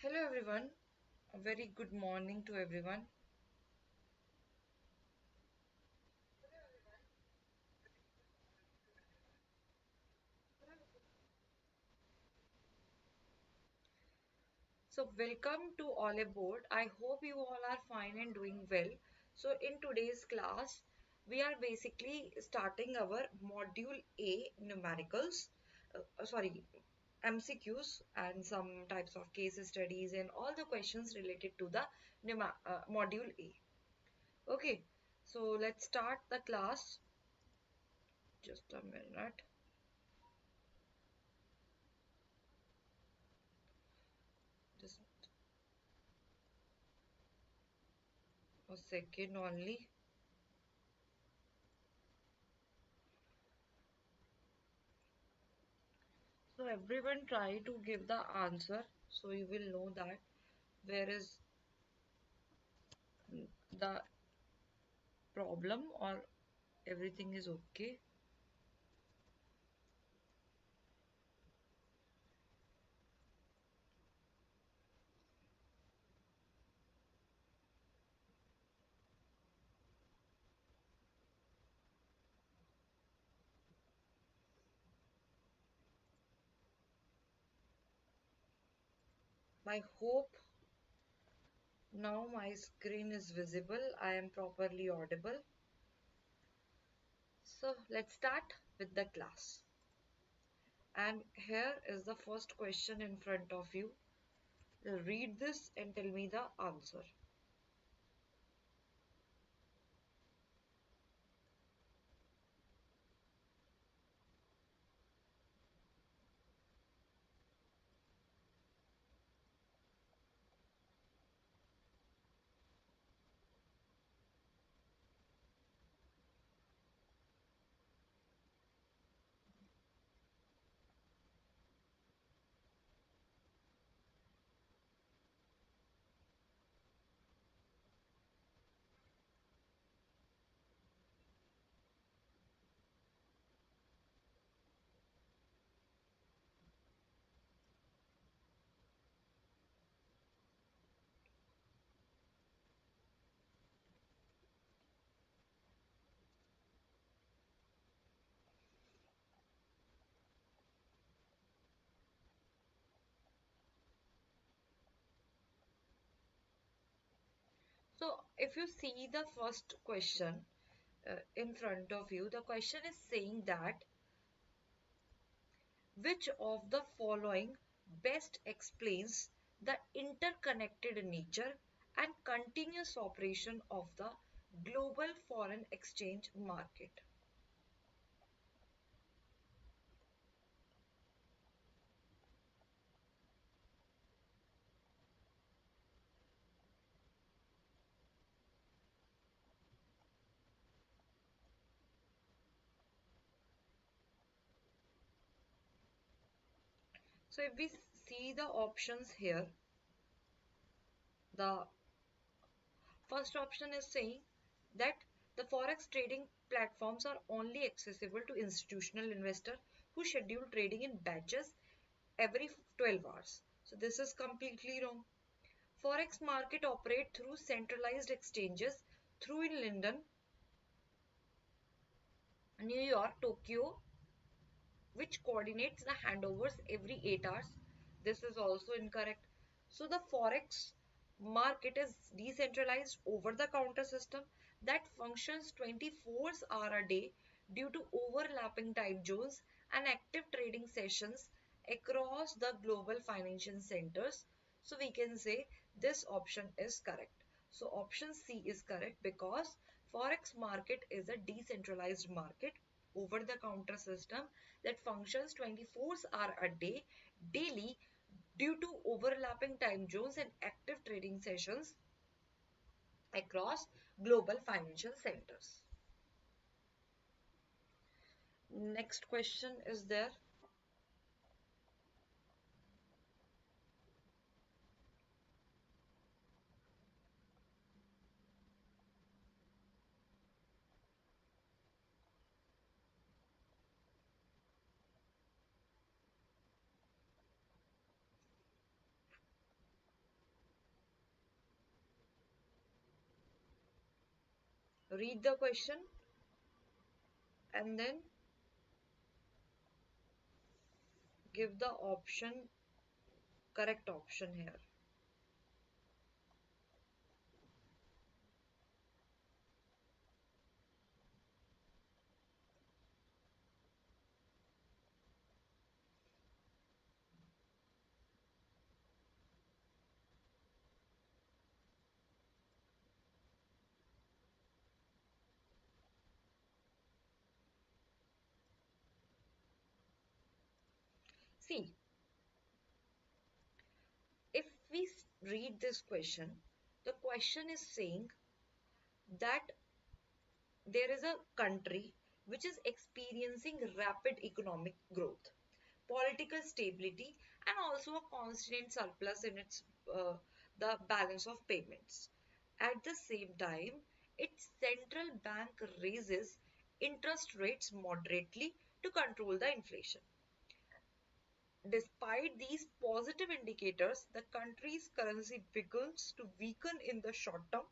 Hello everyone, a very good morning to everyone. So welcome to Oliveboard. I hope you all are fine and doing well. So in today's class, we are basically starting our module A numericals, sorry, MCQs and some types of case studies and all the questions related to the module A. Okay, so let's start the class. Just a minute. Just a second only. So everyone try to give the answer so you will know that where is the problem or everything is okay. I hope now my screen is visible. I am properly audible. So let's start with the class. And here is the first question in front of you. Read this and tell me the answer. So if you see the first question in front of you, the question is saying that which of the following best explains the interconnected nature and continuous operation of the global foreign exchange market? So if we see the options here, the first option is saying that the forex trading platforms are only accessible to institutional investors who schedule trading in batches every 12 hours. So this is completely wrong. Forex market operate through centralized exchanges through in London, New York, Tokyo, which coordinates the handovers every 8 hours. This is also incorrect. So the forex market is decentralized over the counter system that functions 24 hours a day due to overlapping time zones and active trading sessions across the global financial centers. So we can say this option is correct. So option C is correct because forex market is a decentralized market over the counter system that functions 24 hours a day daily due to overlapping time zones and active trading sessions across global financial centers. Next question is there. Read the question and then give the option, correct option here. See, if we read this question, the question is saying that there is a country which is experiencing rapid economic growth, political stability, and also a constant surplus in its the balance of payments. At the same time, its central bank raises interest rates moderately to control the inflation. Despite these positive indicators, the country's currency begins to weaken in the short term.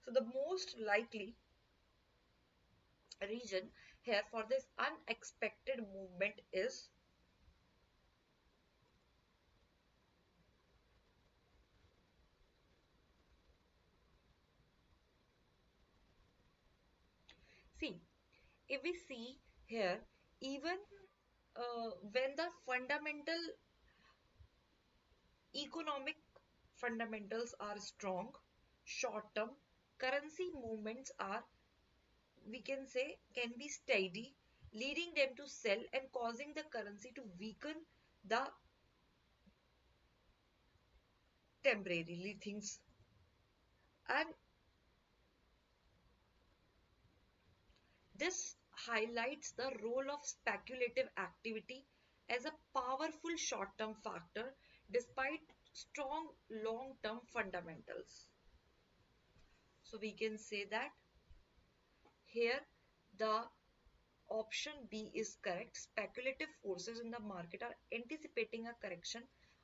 So the most likely region here for this unexpected movement is, see, if we see here, even when the fundamental economic fundamentals are strong, short term currency movements are, we can say, can be steady, leading them to sell and causing the currency to weaken the temporarily things. And this highlights the role of speculative activity as a powerful short-term factor despite strong long-term fundamentals. So we can say that here the option B is correct. Speculative forces in the market are anticipating a correction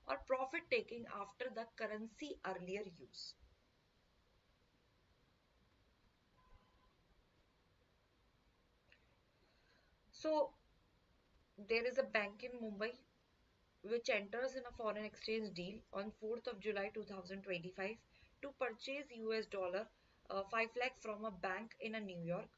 or profit taking after the currency earlier use. So there is a bank in Mumbai which enters in a foreign exchange deal on 4th of July 2025 to purchase US dollar 5 lakh from a bank in a New York.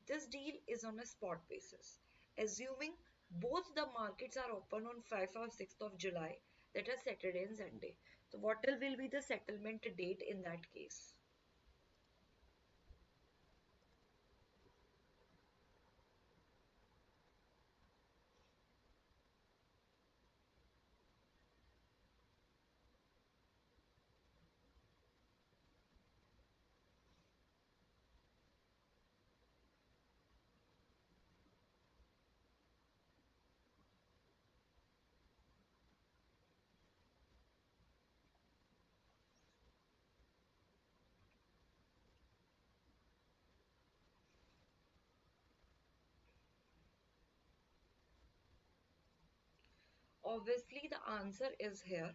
This deal is on a spot basis. Assuming both the markets are open on 5th or 6th of July, that is Saturday and Sunday. So what will be the settlement date in that case? Obviously the answer is here.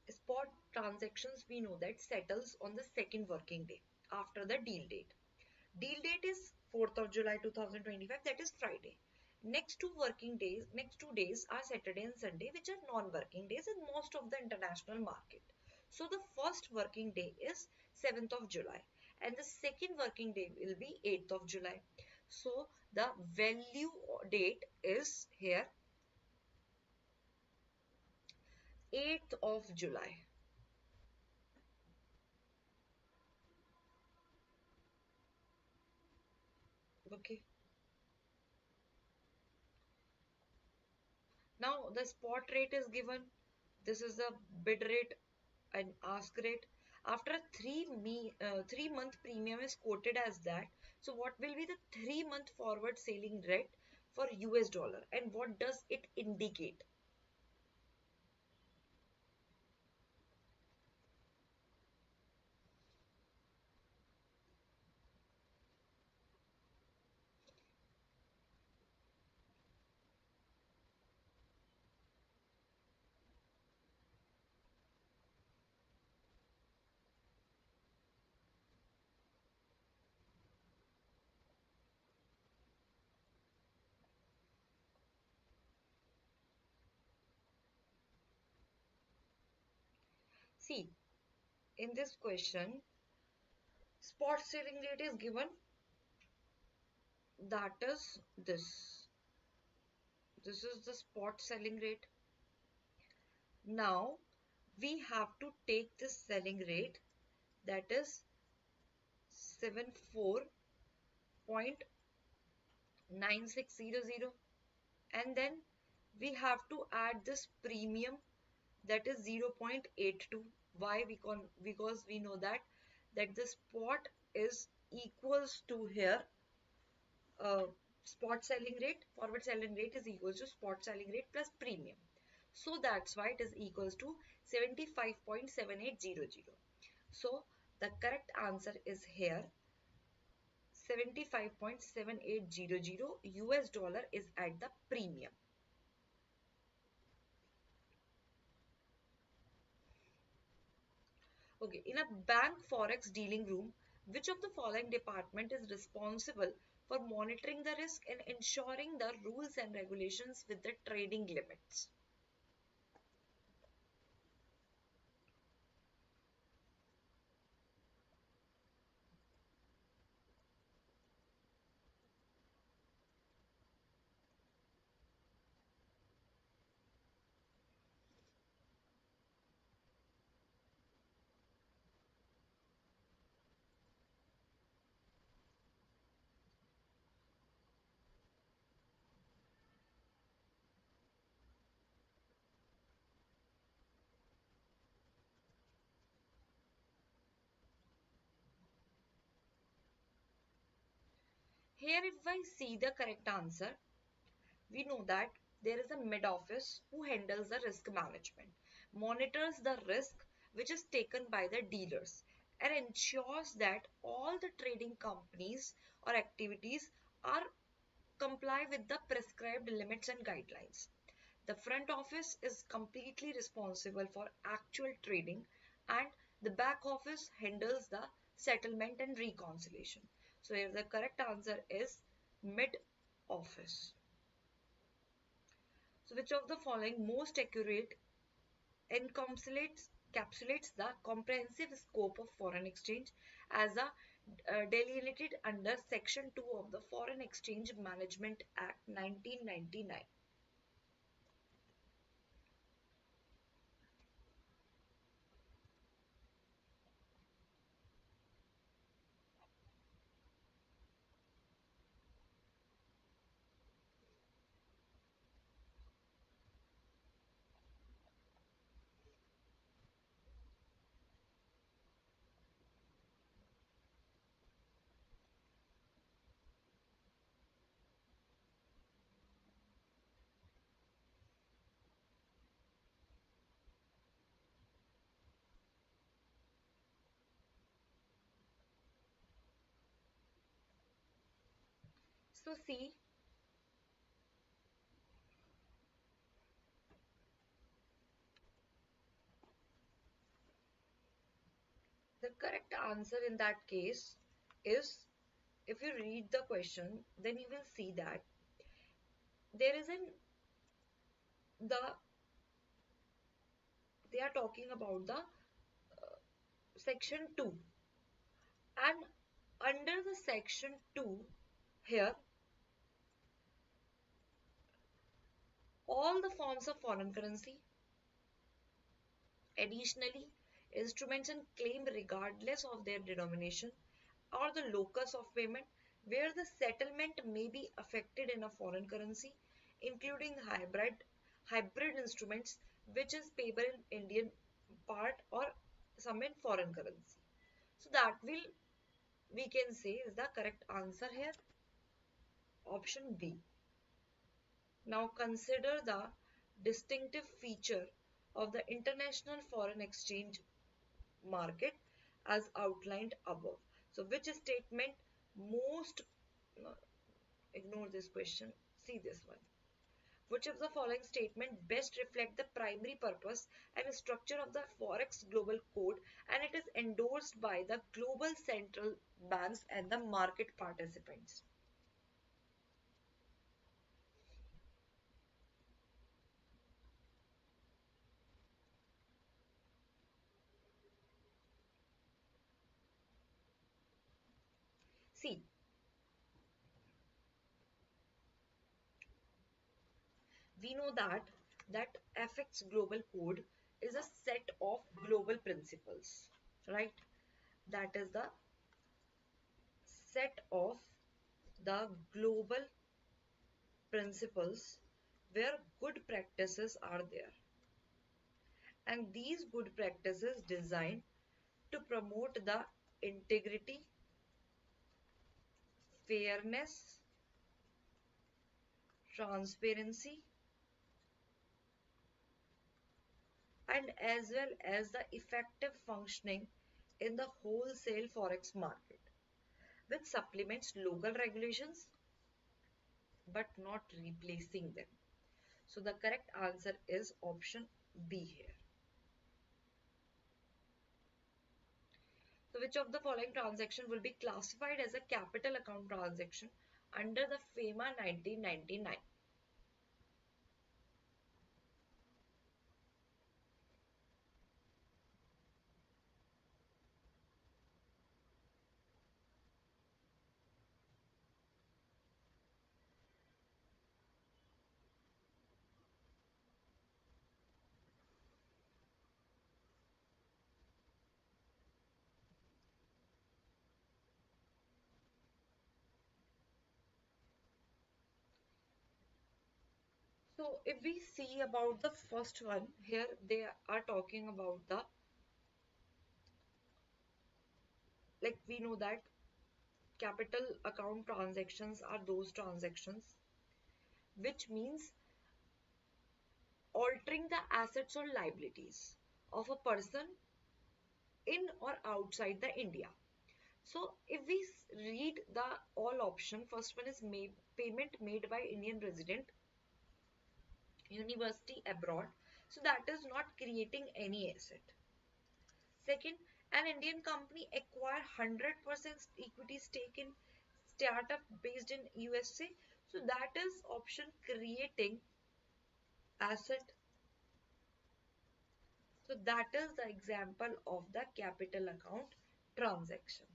Spot transactions, we know that settles on the second working day after the deal date. Deal date is 4th of July 2025, that is Friday. Next 2 days are Saturday and Sunday, which are non-working days in most of the international market. So the first working day is 7th of July and the second working day will be 8th of July. So the value date is here 8th of July. Okay. Now the spot rate is given. This is the bid rate and ask rate. After a 3 month premium is quoted as that. So what will be the 3 month forward selling rate for US dollar and what does it indicate? See, in this question, spot selling rate is given, that is this. This is the spot selling rate. Now, we have to take this selling rate, that is 74.9600, and then we have to add this premium, that is 0.82. Why? Because we know that the spot is equals to here, uh, spot selling rate, forward selling rate is equals to spot selling rate plus premium. So that's why it is equals to 75.7800. So the correct answer is here 75.7800 US dollar is at the premium. Okay, in a bank forex dealing room, which of the following department is responsible for monitoring the risk and ensuring the rules and regulations with the trading limits? Here, if I see the correct answer, we know that there is a mid office who handles the risk management, monitors the risk which is taken by the dealers, and ensures that all the trading companies or activities are comply with the prescribed limits and guidelines. The front office is completely responsible for actual trading, and the back office handles the settlement and reconciliation. So here the correct answer is mid office. So which of the following most accurate encapsulates the comprehensive scope of foreign exchange as a delineated under Section 2 of the Foreign Exchange Management Act 1999. So see, the correct answer in that case is, if you read the question, then you will see that there is an the they are talking about the section 2, and under the section 2 here, all the forms of foreign currency, additionally instruments and claim regardless of their denomination or the locus of payment, where the settlement may be affected in a foreign currency, including hybrid instruments which is payable in Indian part or some in foreign currency. So that will, we can say, is the correct answer here, option B. Now consider the distinctive feature of the international foreign exchange market as outlined above. So which statement most, no, ignore this question, see this one. Which of the following statement best reflect the primary purpose and structure of the Forex Global Code, and it is endorsed by the global central banks and the market participants? See, we know that FX Global Code is a set of global principles, right? That is the set of the global principles where good practices are there. And these good practices designed to promote the integrity, fairness, transparency, and as well as the effective functioning in the wholesale forex market, which supplements local regulations but not replacing them. So the correct answer is option B here. So which of the following transaction will be classified as a capital account transaction under the FEMA 1999? So if we see about the first one here, they are talking about the, like we know that capital account transactions are those transactions which means altering the assets or liabilities of a person in or outside the India. So if we read the all option, first one is payment made by Indian resident university abroad. So that is not creating any asset. Second, an Indian company acquire 100% equity stake in startup based in USA. So that is option creating asset. So that is the example of the capital account transaction.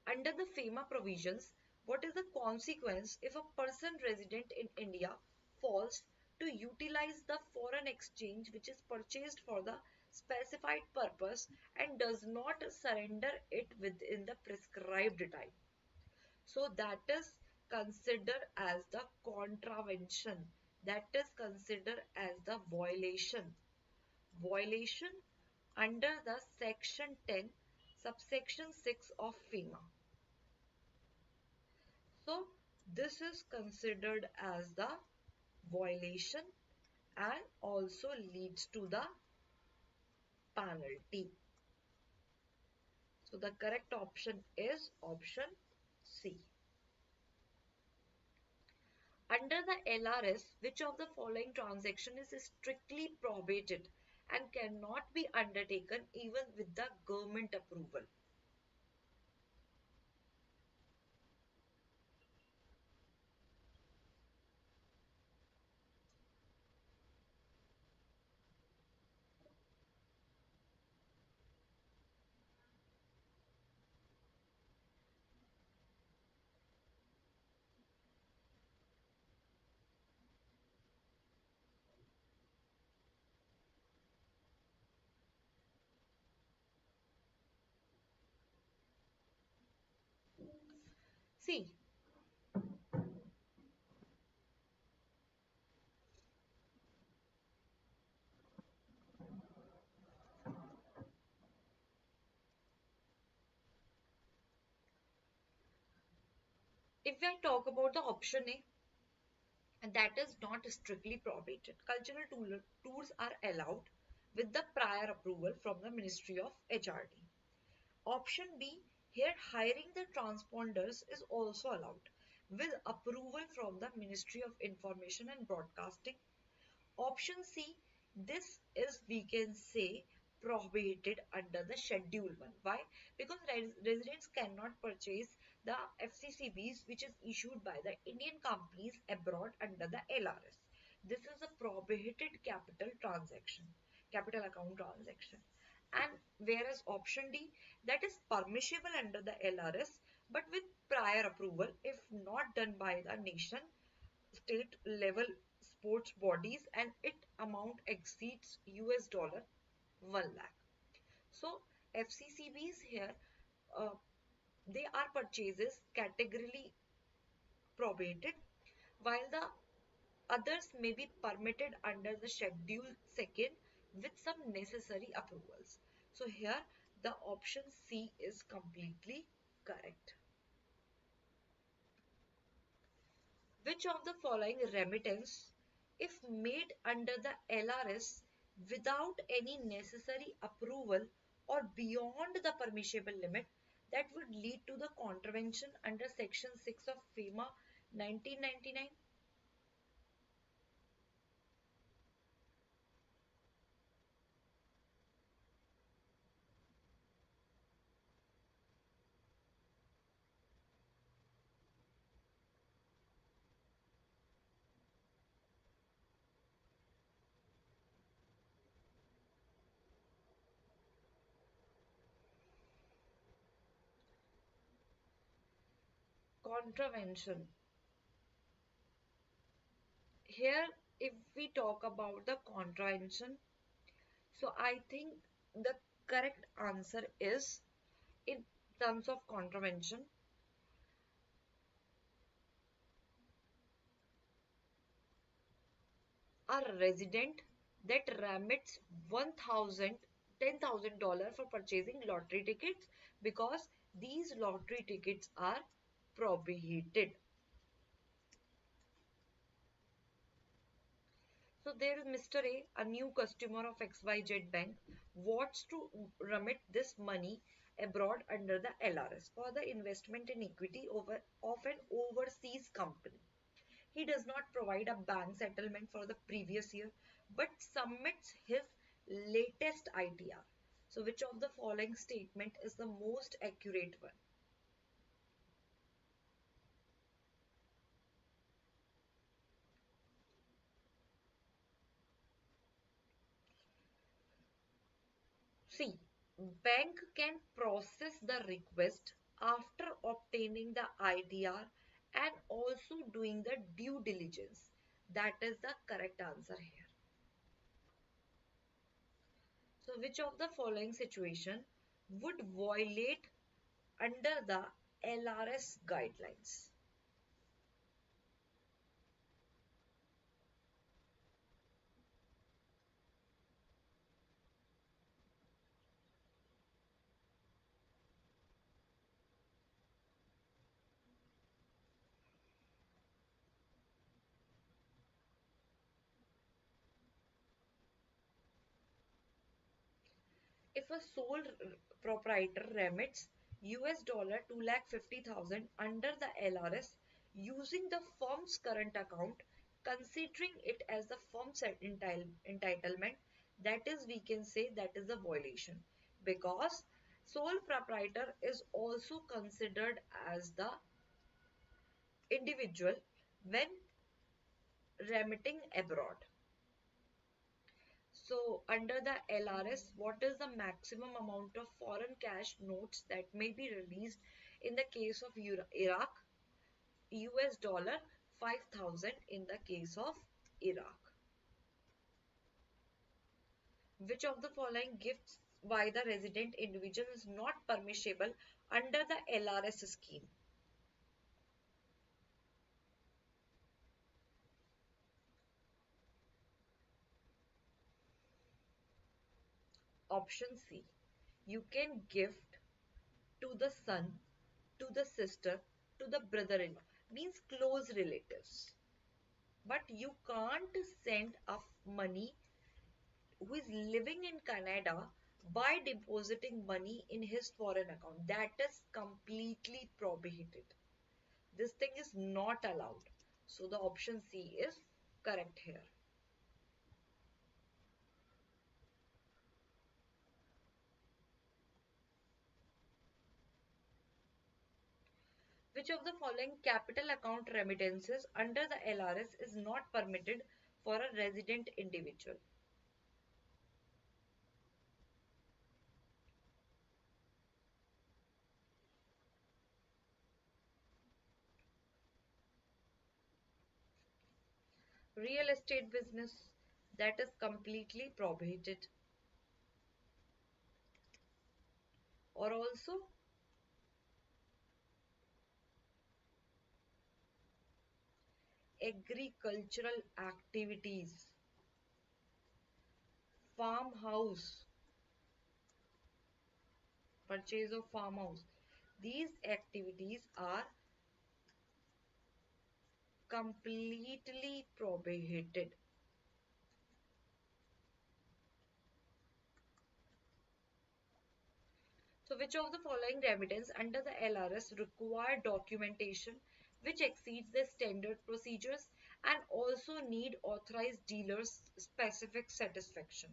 Under the FEMA provisions, what is the consequence if a person resident in India falls to utilize the foreign exchange which is purchased for the specified purpose and does not surrender it within the prescribed time? So that is considered as the contravention. That is considered as the violation. Violation under the section 10 subsection 6 of FEMA. So this is considered as the violation and also leads to the penalty. So the correct option is option C. Under the LRS, which of the following transaction is strictly prohibited and cannot be undertaken even with the government approval? See, if I talk about the option A, and that is not strictly prohibited. Cultural tours are allowed with the prior approval from the Ministry of HRD. Option B, here hiring the transponders is also allowed with approval from the Ministry of Information and Broadcasting. Option C, this is, we can say, prohibited under the Schedule 1. Why? Because residents cannot purchase the FCCBs which is issued by the Indian companies abroad under the LRS. This is a prohibited capital transaction, capital account transaction. And whereas option D, that is permissible under the LRS, but with prior approval if not done by the nation state level sports bodies and it amount exceeds US dollar 1 lakh. So FCCBs here, uh, they are purchases categorically probated, while the others may be permitted under the schedule second with some necessary approvals. So here the option C is completely correct. Which of the following remittance, if made under the LRS without any necessary approval or beyond the permissible limit, that would lead to the contravention under section 6 of FEMA 1999? Contravention. Here, if we talk about the contravention, so I think the correct answer is, in terms of contravention, a resident that remits 1,000 $10,000 for purchasing lottery tickets, because these lottery tickets are prohibited. So there is Mr. A new customer of XYZ Bank, wants to remit this money abroad under the LRS for the investment in equity of an overseas company. He does not provide a bank settlement for the previous year, but submits his latest ITR. So which of the following statement is the most accurate one? C. Bank can process the request after obtaining the IDR and also doing the due diligence. That is the correct answer here. So which of the following situation would violate under the LRS guidelines? If a sole proprietor remits US dollar 2,50,000 under the LRS using the firm's current account, considering it as the firm's entitlement, that is, we can say that is a violation, because sole proprietor is also considered as the individual when remitting abroad. So, under the LRS, what is the maximum amount of foreign cash notes that may be released in the case of Iraq? US dollar 5,000 in the case of Iraq. Which of the following gifts by the resident individual is not permissible under the LRS scheme? Option C. You can gift to the son, to the sister, to the brother-in-law, means close relatives. But you can't send off money who is living in Canada by depositing money in his foreign account. That is completely prohibited. This thing is not allowed. So the option C is correct here. Which of the following capital account remittances under the LRS is not permitted, for a resident individual? Real estate business, that is completely prohibited. Or also agricultural activities, farmhouse, purchase of farmhouse. These activities are completely prohibited. So, which of the following remittance under the LRS require documentation which exceeds the standard procedures and also need authorized dealers' specific satisfaction?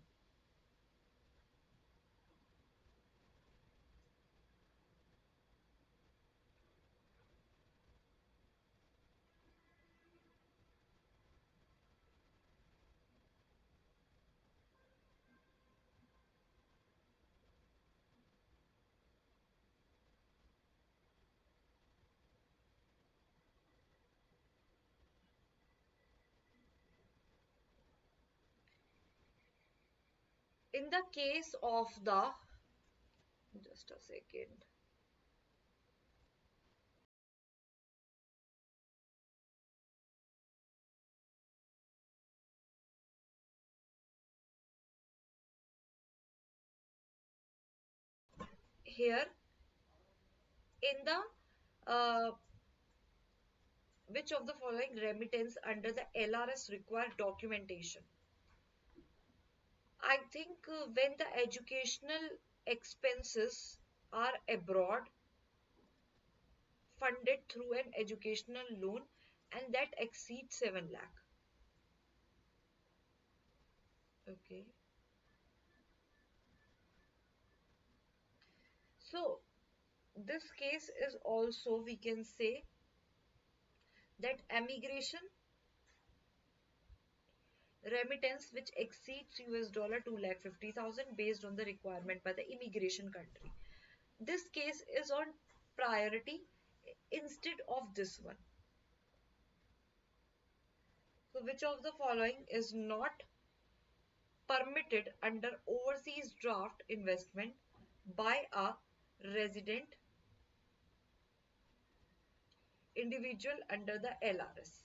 In the case of the, just a second, here in the which of the following remittance under the LRS require documentation? I think when the educational expenses are abroad, funded through an educational loan, and that exceeds 7 lakh. Okay. So this case is also, we can say that emigration remittance which exceeds US dollar 2,50,000 based on the requirement by the immigration country. This case is on priority instead of this one. So which of the following is not permitted under overseas draft investment by a resident individual under the LRS?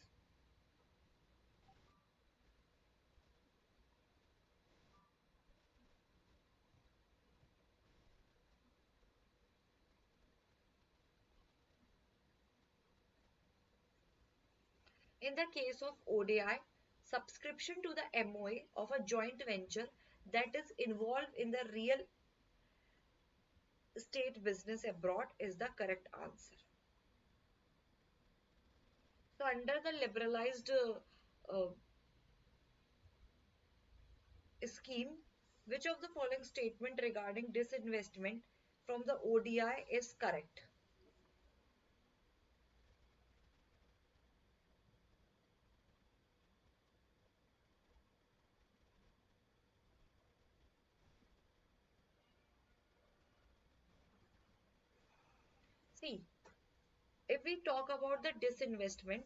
In the case of ODI, subscription to the MOA of a joint venture that is involved in the real estate business abroad is the correct answer. So under the liberalized scheme, which of the following statement regarding disinvestment from the ODI is correct? See, if we talk about the disinvestment,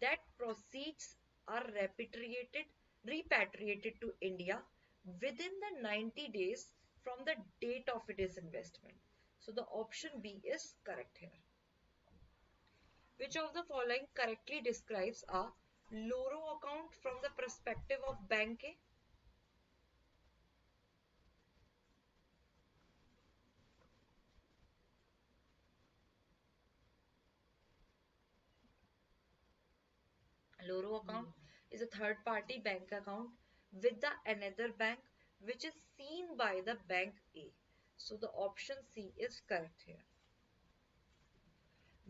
that proceeds are repatriated to India within the 90 days from the date of disinvestment. So the option B is correct here. Which of the following correctly describes a Loro account from the perspective of Bank A? Loro account is a third party bank account with the another bank which is seen by the bank A. So the option C is correct here.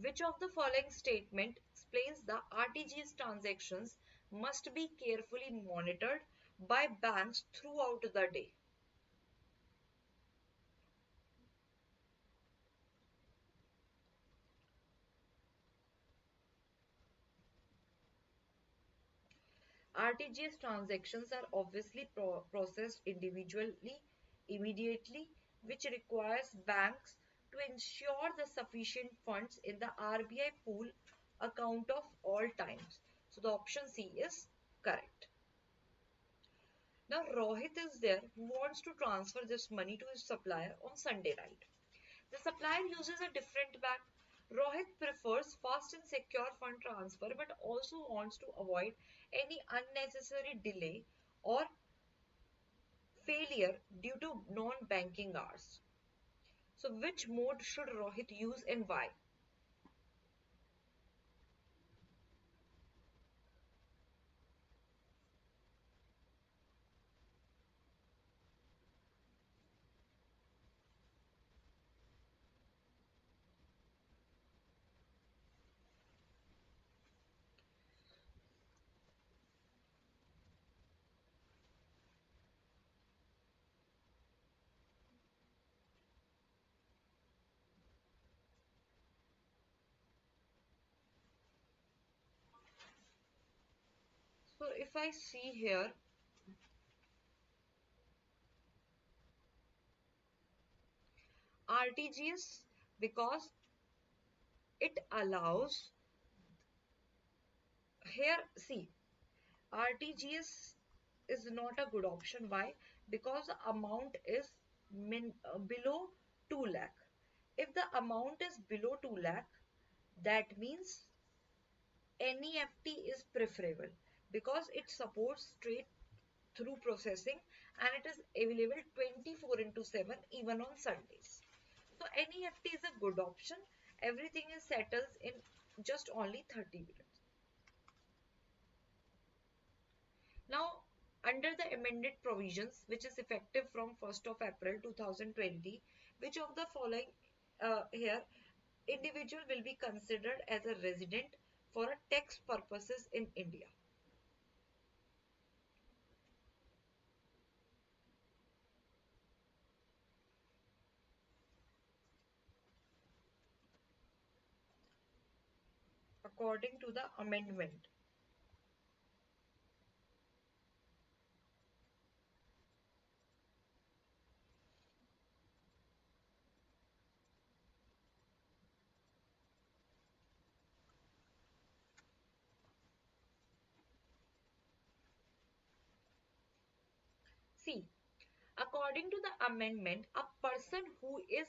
Which of the following statement explains the RTGS transactions must be carefully monitored by banks throughout the day? RTGS transactions are obviously processed individually, immediately, which requires banks to ensure the sufficient funds in the RBI pool account of all times. So the option C is Correct. Now Rohit is there who wants to transfer this money to his supplier on Sunday night. The supplier uses a different bank. Rohit prefers fast and secure fund transfer but also wants to avoid any unnecessary delay or failure due to non-banking hours. So which mode should Rohit use and why? So if I see here, RTGS, because it allows, here see, RTGS is not a good option. Why? Because the amount is below 2 lakh. If the amount is below 2 lakh, that means NEFT is preferable because it supports straight through processing and it is available 24 into 7 even on Sundays. So NEFT is a good option. Everything is settles in just only 30 minutes. Now, under the amended provisions, which is effective from 1st of April 2020, which of the following here individual will be considered as a resident for a tax purposes in India? According to the amendment. See, according to the amendment, a person who is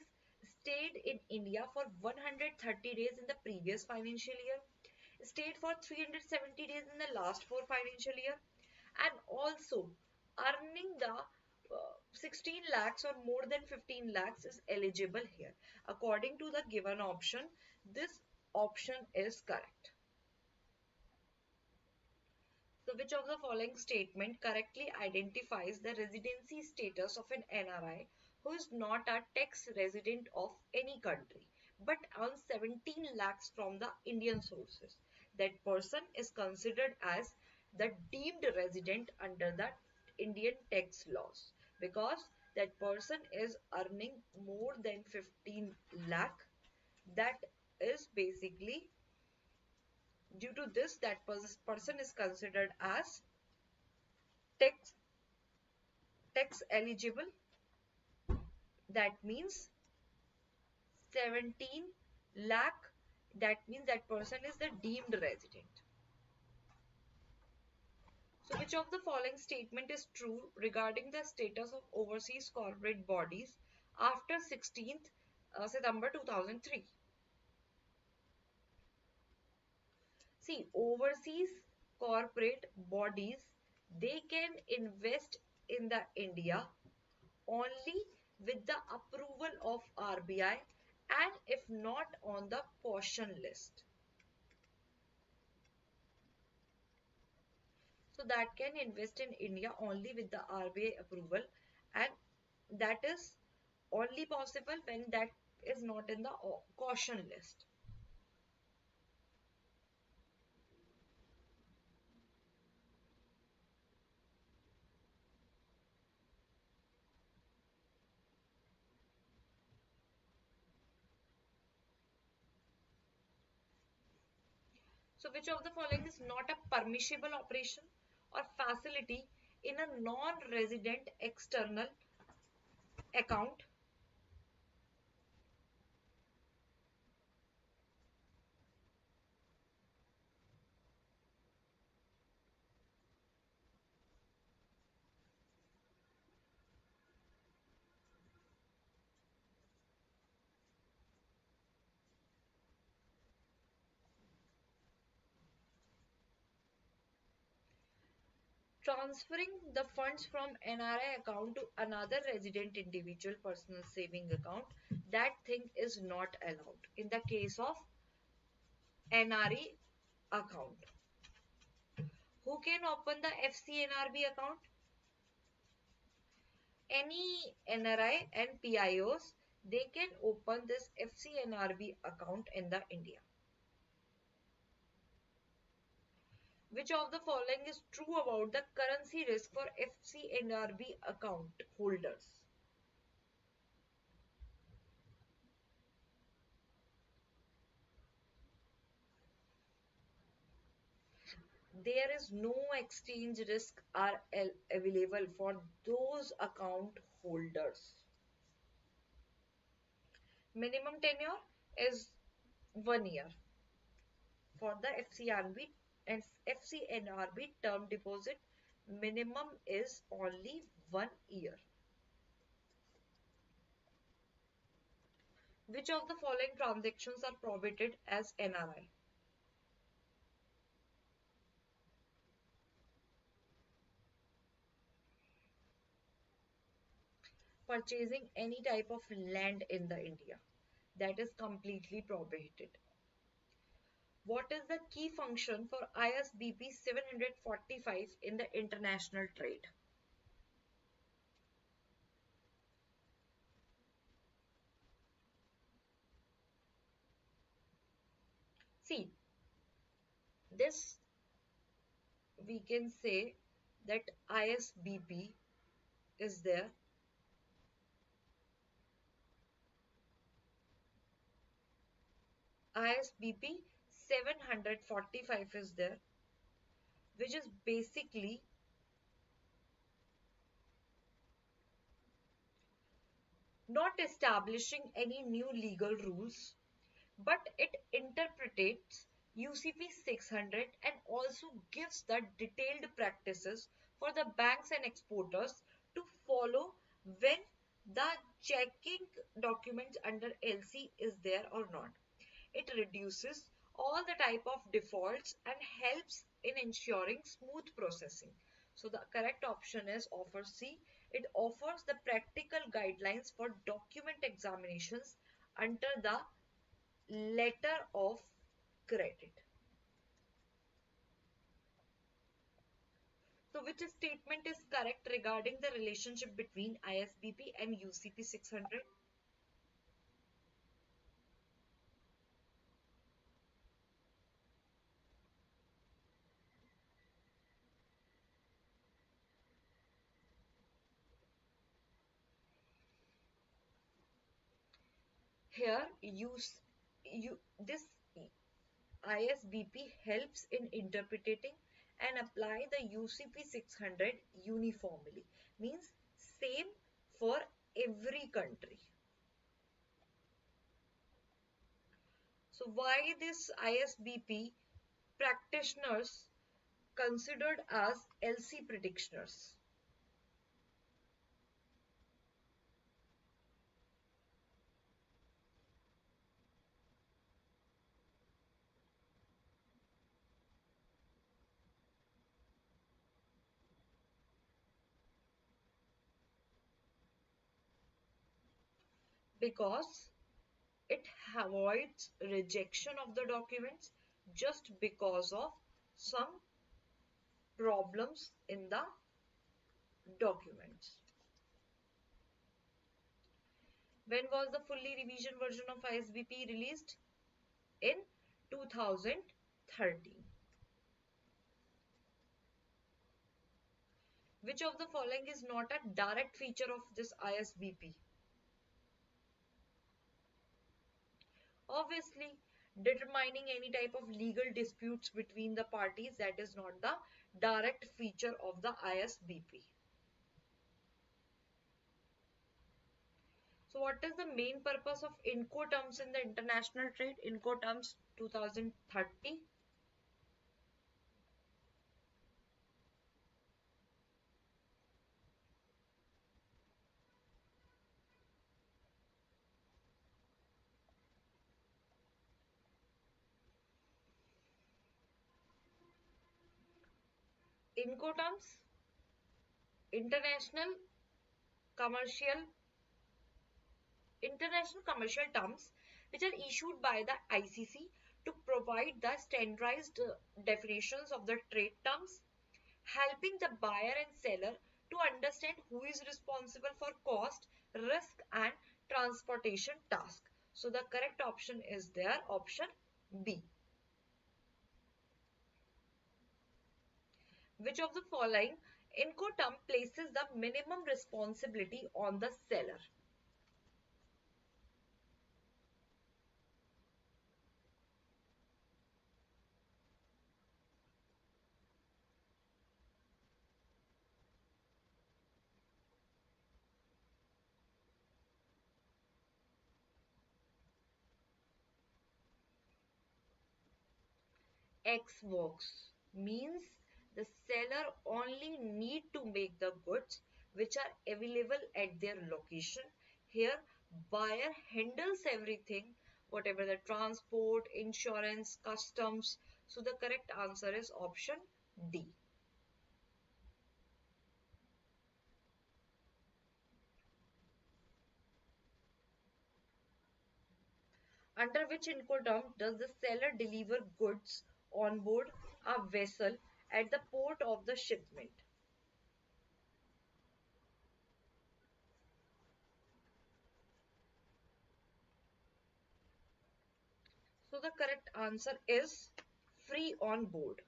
stayed in India for 130 days in the previous financial year, stayed for 370 days in the last four financial year, and also earning the 16 lakhs or more than 15 lakhs is eligible here. According to the given option, this option is correct. So which of the following statement correctly identifies the residency status of an NRI who is not a tax resident of any country but earns 17 lakhs from the Indian sources? That person is considered as the deemed resident under the Indian tax laws because that person is earning more than 15 lakh. That is basically due to this that person is considered as tax tax eligible. That means 17 lakh. That means that person is the deemed resident. So which of the following statement is true regarding the status of overseas corporate bodies after 16th September 2003? See, overseas corporate bodies, they can invest in the India only with the approval of RBI and if not on the caution list. So that can invest in India only with the RBI approval, and that is only possible when that is not in the caution list. So which of the following is not a permissible operation or facility in a non-resident external account? Transferring the funds from NRI account to another resident individual personal saving account, that thing is not allowed in the case of NRE account. Who can open the FCNRB account? Any NRI and PIOs, they can open this FCNRB account in the India. Which of the following is true about the currency risk for FCNRB account holders? There is no exchange risk are available for those account holders. Minimum tenure is 1 year for the FCRB and FCNRB term deposit. Minimum is only 1 year. Which of the following transactions are prohibited as NRI? Purchasing any type of land in the India, that is completely prohibited. What is the key function for ISBP 745 in the international trade? See, this we can say that ISBP is there. ISBP 745 is there, which is basically not establishing any new legal rules, but it interprets UCP 600 and also gives the detailed practices for the banks and exporters to follow when the checking documents under LC is there or not. It reduces all the type of defaults and helps in ensuring smooth processing. So the correct option is offer C. It offers the practical guidelines for document examinations under the letter of credit. So which statement is correct regarding the relationship between ISBP and UCP 600? Here this ISBP helps in interpreting and apply the UCP 600 uniformly. Means same for every country. So why this ISBP practitioners considered as LC practitioners? Because it avoids rejection of the documents just because of some problems in the documents. When was the fully revision version of ISBP released? In 2013. Which of the following is not a direct feature of this ISBP? Obviously, determining any type of legal disputes between the parties, that is not the direct feature of the ISBP. So what is the main purpose of Incoterms in the international trade? Incoterms 2030. Incoterms International commercial international commercial terms which are issued by the ICC to provide the standardized definitions of the trade terms, helping the buyer and seller to understand who is responsible for cost, risk and transportation task. So the correct option is there, option B. Which of the following Incoterm places the minimum responsibility on the seller? X works means the seller only need to make the goods which are available at their location. Here buyer handles everything, whatever the transport, insurance, customs. So the correct answer is option D. Under which Incoterm does the seller deliver goods on board a vessel at the port of the shipment? So the correct answer is free on board.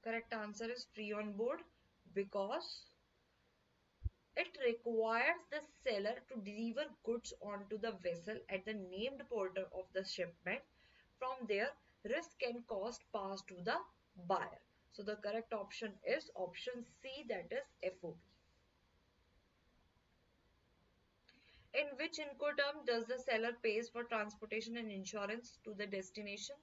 Correct answer is free on board because it requires the seller to deliver goods onto the vessel at the named port of the shipment. From there, risk and cost pass to the buyer. So the correct option is option C, that is FOB. In which Incoterm does the seller pays for transportation and insurance to the destination?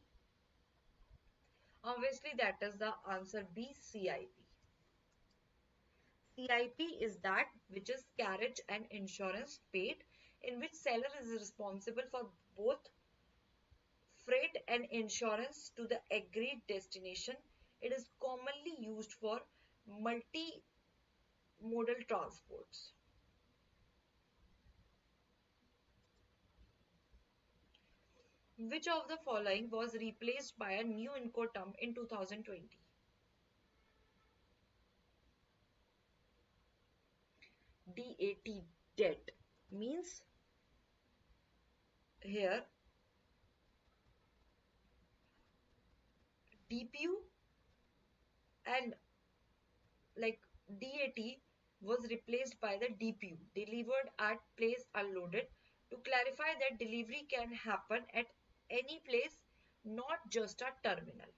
Obviously, that is the answer B, CIP. CIP is that which is carriage and insurance paid, in which seller is responsible for both freight and insurance to the agreed destination. It is commonly used for multimodal transports. Which of the following was replaced by a new Incoterm in 2020? DAT, debt, means here DPU and like DAT was replaced by the DPU, delivered at place unloaded, to clarify that delivery can happen at any place, not just a terminal.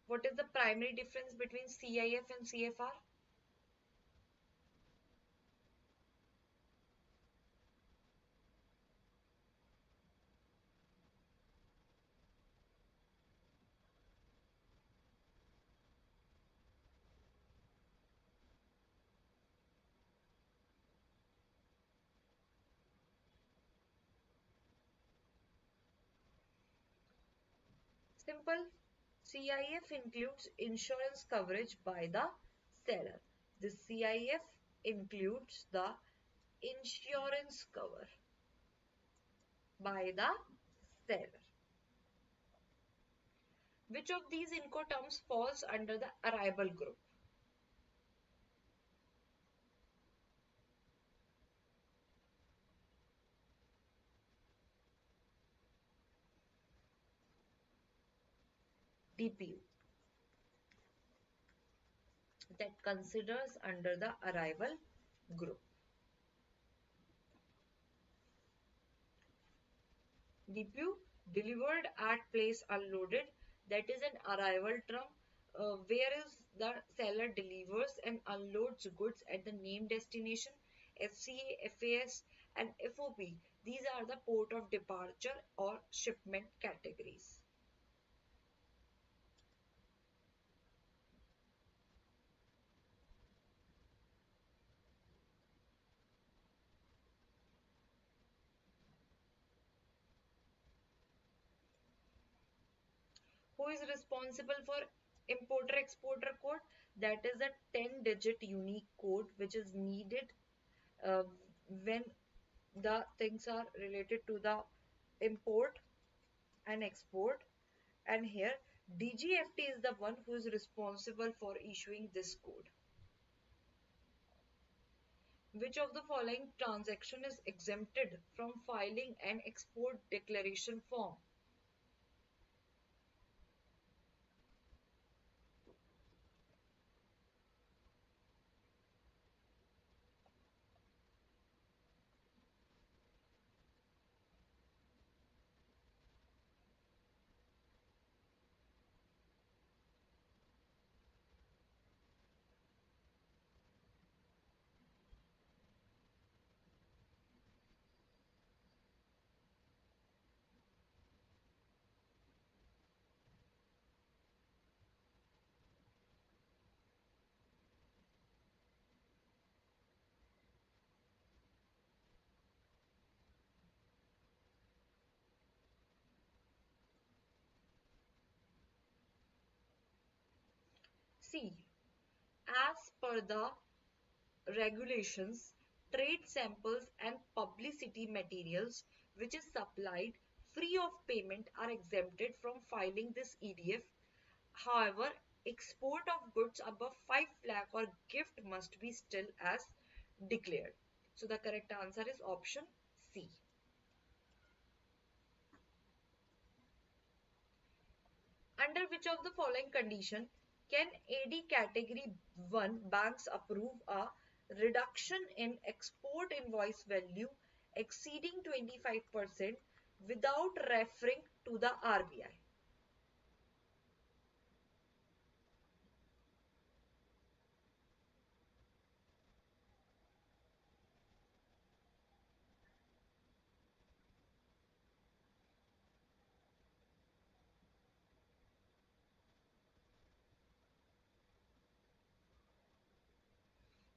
What is the primary difference between CIF and CFR? Simple. CIF includes insurance coverage by the seller. The CIF includes the insurance cover by the seller. Which of these Incoterms falls under the arrival group? DPU, that considers under the arrival group. DPU, delivered at place unloaded, that is an arrival term, whereas the seller delivers and unloads goods at the named destination. FCA, FAS and FOB, these are the port of departure or shipment categories. Who is responsible for importer exporter code? That is a 10-digit unique code which is needed uh, when the things are related to the import and export. And here DGFT is the one who is responsible for issuing this code. Which of the following transaction is exempted from filing an export declaration form? See, as per the regulations, trade samples and publicity materials which is supplied free of payment are exempted from filing this EDF. However, export of goods above 5 lakh or gift must be still as declared. So the correct answer is option C. Under which of the following condition can AD category 1 banks approve a reduction in export invoice value exceeding 25% without referring to the RBI?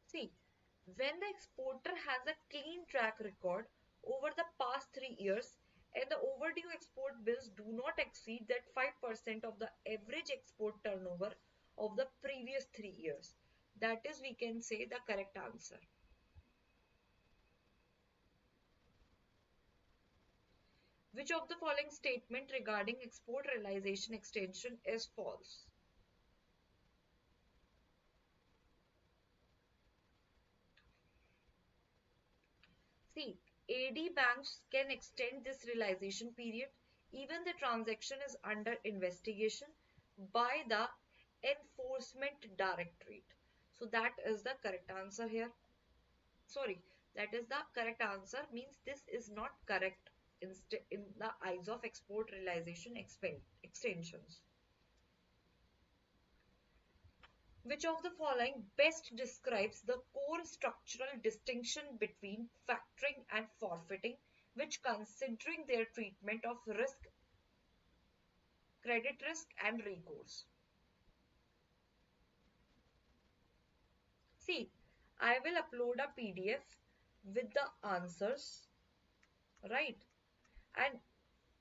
See, when the exporter has a clean track record over the past 3 years and the overdue export bills do not exceed that 5% of the average export turnover of the previous 3 years, that is, we can say the correct answer. Which of the following statement regarding export realization extension is false? See, AD banks can extend this realization period even the transaction is under investigation by the Enforcement Directorate. So that is the correct answer here. Sorry, that is the correct answer, means this is not correct in the eyes of export realization extensions. Which of the following best describes the core structural distinction between factoring and forfeiting, which considering their treatment of risk, credit risk and recourse? See, I will upload a PDF with the answers, right? And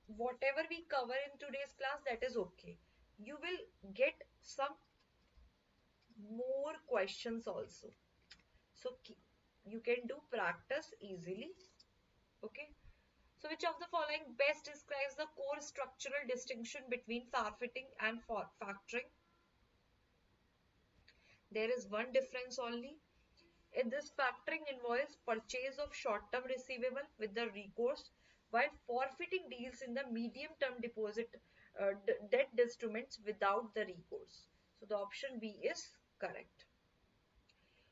whatever we cover in today's class, that is okay. You will get some more questions also. So you can do practice easily. Okay. So which of the following best describes the core structural distinction between forfeiting and factoring? There is one difference only. In this, factoring involves purchase of short-term receivable with the recourse, while forfeiting deals in the medium-term deposit debt instruments without the recourse. So the option B is correct.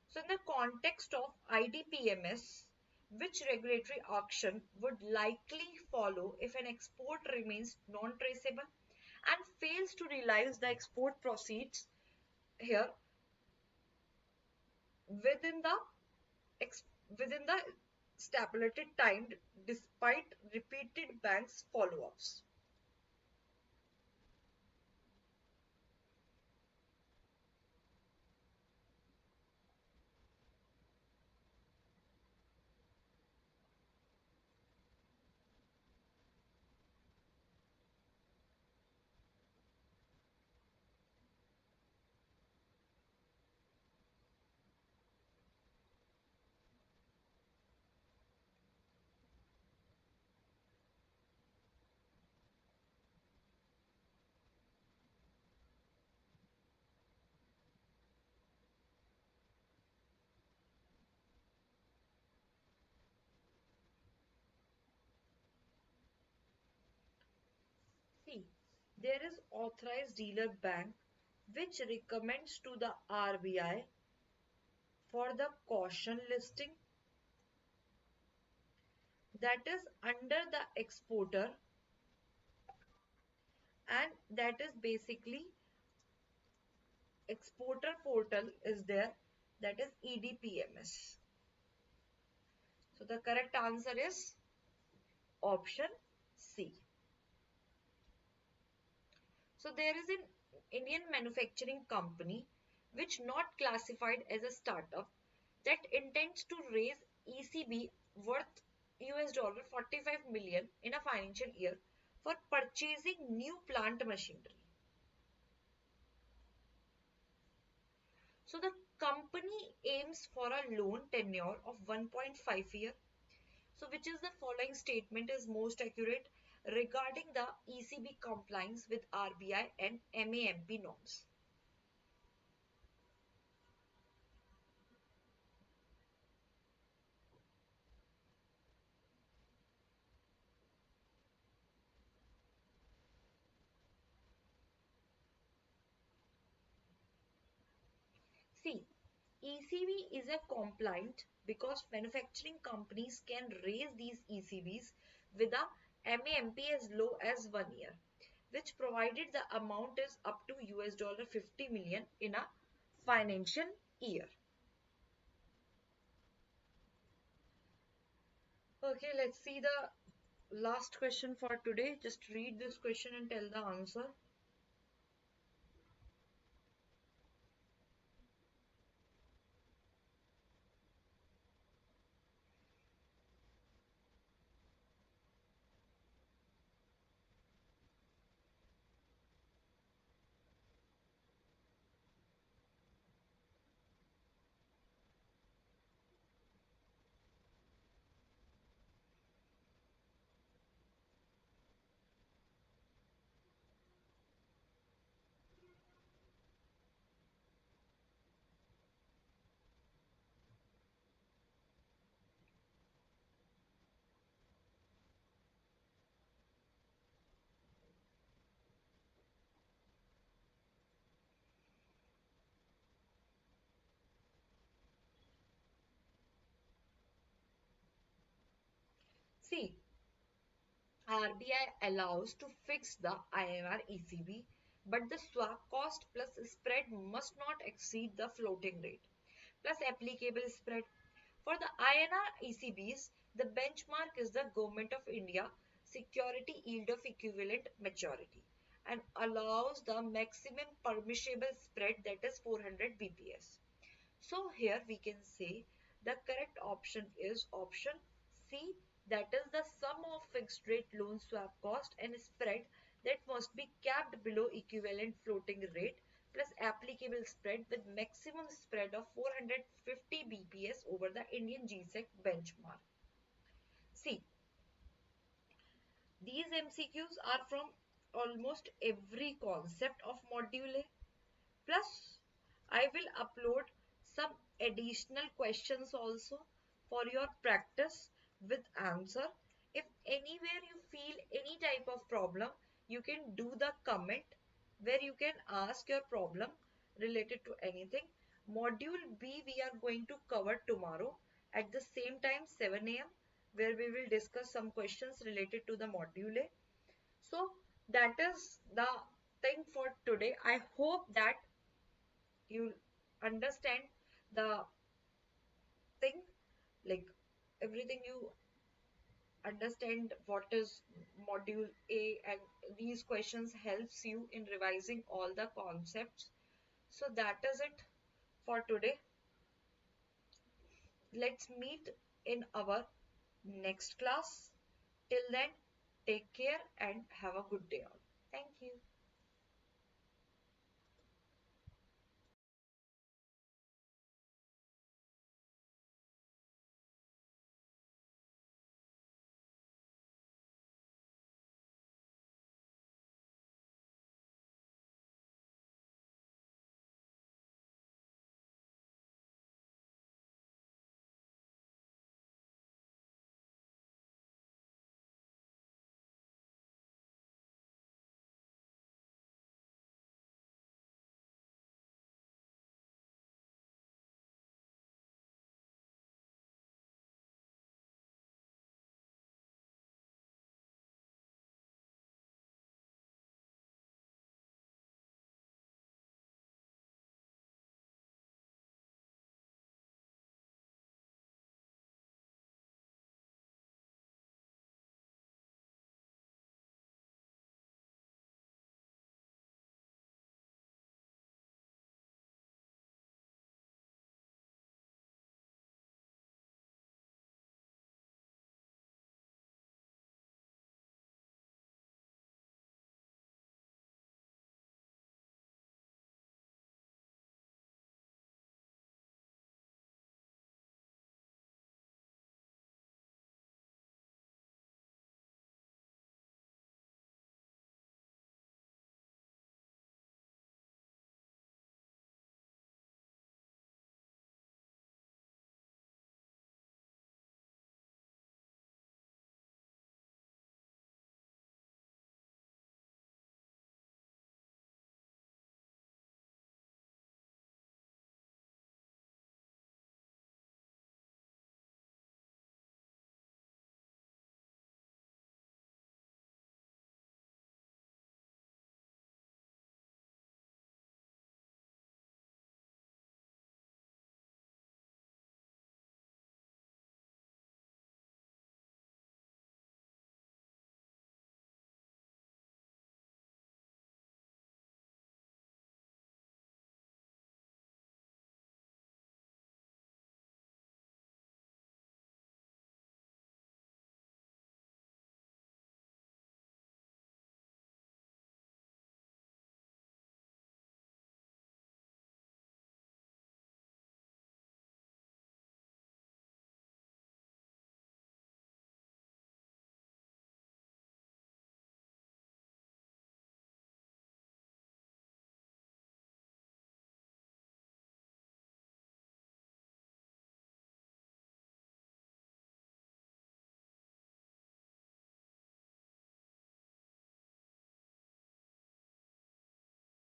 So in the context of IDPMS, which regulatory action would likely follow if an export remains non-traceable and fails to realize the export proceeds here within the within the stipulated time despite repeated banks follow-ups? There is authorized dealer bank which recommends to the RBI for the caution listing, that is under the exporter, and that is basically exporter portal is there, that is EDPMS. So the correct answer is option C. So there is an Indian manufacturing company which not classified as a startup that intends to raise ECB worth $45 million in a financial year for purchasing new plant machinery. So the company aims for a loan tenure of 1.5 year. So which is the following statement is most accurate regarding the ECB compliance with RBI and MAMP norms? See, ECB is a compliant because manufacturing companies can raise these ECBs with a MAMP as low as 1 year, which provided the amount is up to $50 million in a financial year. Okay, let's see the last question for today. Just read this question and tell the answer. See, RBI allows to fix the INR ECB, but the swap cost plus spread must not exceed the floating rate plus applicable spread. For the INR ECBs, the benchmark is the Government of India security yield of equivalent maturity and allows the maximum permissible spread, that is 400 BPS. So here we can say the correct option is option C, that is the sum of fixed rate loan swap cost and spread that must be capped below equivalent floating rate plus applicable spread with maximum spread of 450 BPS over the Indian GSEC benchmark. See, these MCQs are from almost every concept of module A. Plus, I will upload some additional questions also for your practice with answer. If anywhere you feel any type of problem, you can do the comment where you can ask your problem related to anything. Module B we are going to cover tomorrow at the same time 7 a.m. where we will discuss some questions related to the module A. So that is the thing for today. I hope that you understand the thing, like everything you understand what is module A, and these questions helps you in revising all the concepts. So that is it for today. Let's meet in our next class. Till then, take care and have a good day all. Thank you.